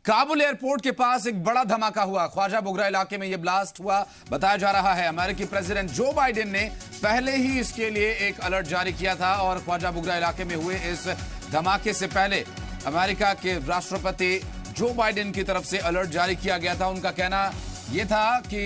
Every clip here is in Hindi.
काबुल एयरपोर्ट के पास एक बड़ा धमाका हुआ। ख्वाजा बुगरा इलाके में यह ब्लास्ट हुआ बताया जा रहा है। अमेरिकी प्रेसिडेंट जो बाइडेन ने पहले ही इसके लिए एक अलर्ट जारी किया था और ख्वाजा बुगरा इलाके में हुए इस धमाके से पहले अमेरिका के राष्ट्रपति जो बाइडेन की तरफ से अलर्ट जारी किया गया था। उनका कहना यह था कि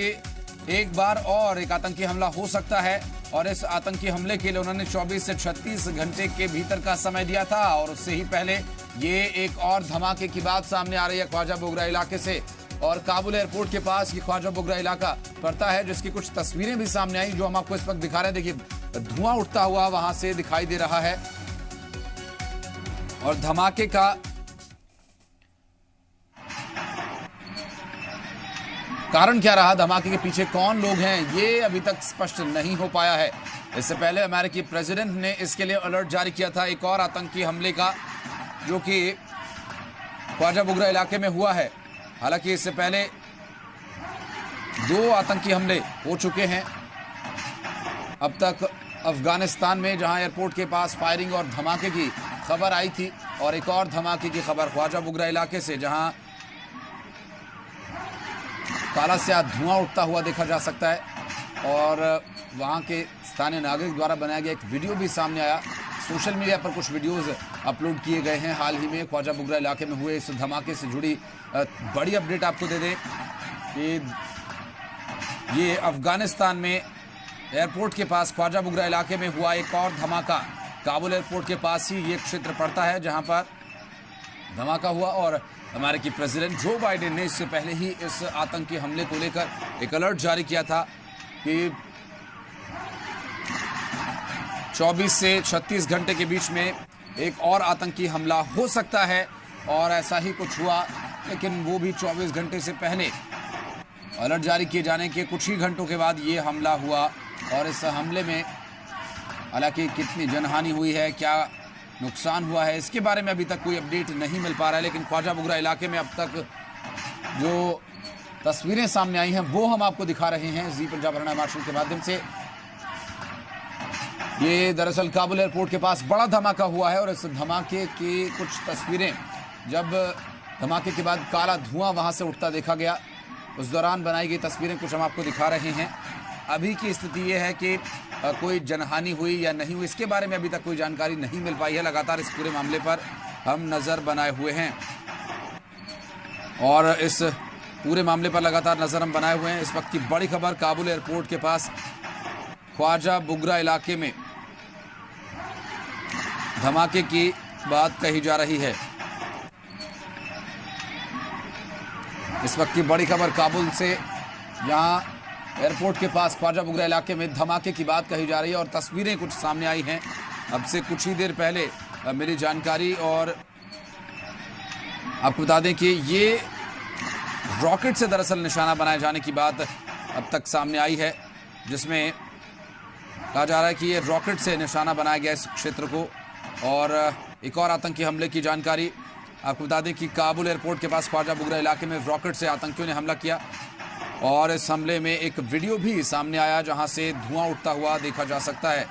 एक बार और एक आतंकी हमला हो सकता है और इस आतंकी हमले के लिए उन्होंने 24 से 36 घंटे के भीतर का समय दिया था। और उससे ही पहले ये एक और धमाके की बात सामने आ रही है ख्वाजा बुगरा इलाके से। और काबुल एयरपोर्ट के पास ये ख्वाजा बुगरा इलाका पड़ता है, जिसकी कुछ तस्वीरें भी सामने आई जो हम आपको इस वक्त दिखा रहे हैं। देखिए, धुआं उठता हुआ वहां से दिखाई दे रहा है और धमाके का कारण क्या रहा, धमाके के पीछे कौन लोग हैं, ये अभी तक स्पष्ट नहीं हो पाया है। इससे पहले अमेरिकी प्रेसिडेंट ने इसके लिए अलर्ट जारी किया था एक और आतंकी हमले का, जो कि ख्वाजा बुगरा इलाके में हुआ है। हालांकि इससे पहले 2 आतंकी हमले हो चुके हैं अब तक अफगानिस्तान में, जहां एयरपोर्ट के पास फायरिंग और धमाके की खबर आई थी, और एक और धमाके की खबर ख्वाजा बुगरा इलाके से, जहां काला स्याह धुआं उठता हुआ देखा जा सकता है। और वहां के स्थानीय नागरिक द्वारा बनाया गया एक वीडियो भी सामने आया। सोशल मीडिया पर कुछ वीडियोस अपलोड किए गए हैं हाल ही में। ख्वाजा बुगरा इलाके में हुए इस धमाके से जुड़ी बड़ी अपडेट आपको दे दें कि ये अफगानिस्तान में एयरपोर्ट के पास ख्वाजा बुगरा इलाके में हुआ एक और धमाका। काबुल एयरपोर्ट के पास ही ये क्षेत्र पड़ता है जहां पर धमाका हुआ और अमेरिकी प्रेसिडेंट जो बाइडेन ने इससे पहले ही इस आतंकी हमले को लेकर एक अलर्ट जारी किया था कि 24 से 36 घंटे के बीच में एक और आतंकी हमला हो सकता है। और ऐसा ही कुछ हुआ, लेकिन वो भी 24 घंटे से पहले अलर्ट जारी किए जाने के कुछ ही घंटों के बाद ये हमला हुआ। और इस हमले में हालांकि कितनी जनहानि हुई है, क्या नुकसान हुआ है, इसके बारे में अभी तक कोई अपडेट नहीं मिल पा रहा है। लेकिन ख्वाजा बुगरा इलाके में अब तक जो तस्वीरें सामने आई हैं वो हम आपको दिखा रहे हैं जी पंजाब हरियाणा मार्शल के माध्यम से। ये दरअसल काबुल एयरपोर्ट के पास बड़ा धमाका हुआ है और इस धमाके की कुछ तस्वीरें, जब धमाके के बाद काला धुआं वहां से उठता देखा गया, उस दौरान बनाई गई तस्वीरें कुछ हम आपको दिखा रहे हैं। अभी की स्थिति ये है कि कोई जनहानि हुई या नहीं हुई, इसके बारे में अभी तक कोई जानकारी नहीं मिल पाई है। लगातार इस पूरे मामले पर हम नज़र बनाए हुए हैं और इस पूरे मामले पर लगातार नज़र हम बनाए हुए हैं। इस वक्त की बड़ी खबर, काबुल एयरपोर्ट के पास ख्वाजा बुगरा इलाके में धमाके की बात कही जा रही है। इस वक्त की बड़ी खबर काबुल से, जहां एयरपोर्ट के पास ख्वाजा बुगरा इलाके में धमाके की बात कही जा रही है और तस्वीरें कुछ सामने आई हैं अब से कुछ ही देर पहले मेरी जानकारी। और आपको बता दें कि ये रॉकेट से दरअसल निशाना बनाए जाने की बात अब तक सामने आई है, जिसमें कहा जा रहा है कि ये रॉकेट से निशाना बनाया गया इस क्षेत्र को। और एक और आतंकी हमले की जानकारी आपको बता दें कि काबुल एयरपोर्ट के पास ख्वाजा बुगरा इलाके में रॉकेट से आतंकियों ने हमला किया और इस हमले में एक वीडियो भी सामने आया जहां से धुआं उठता हुआ देखा जा सकता है।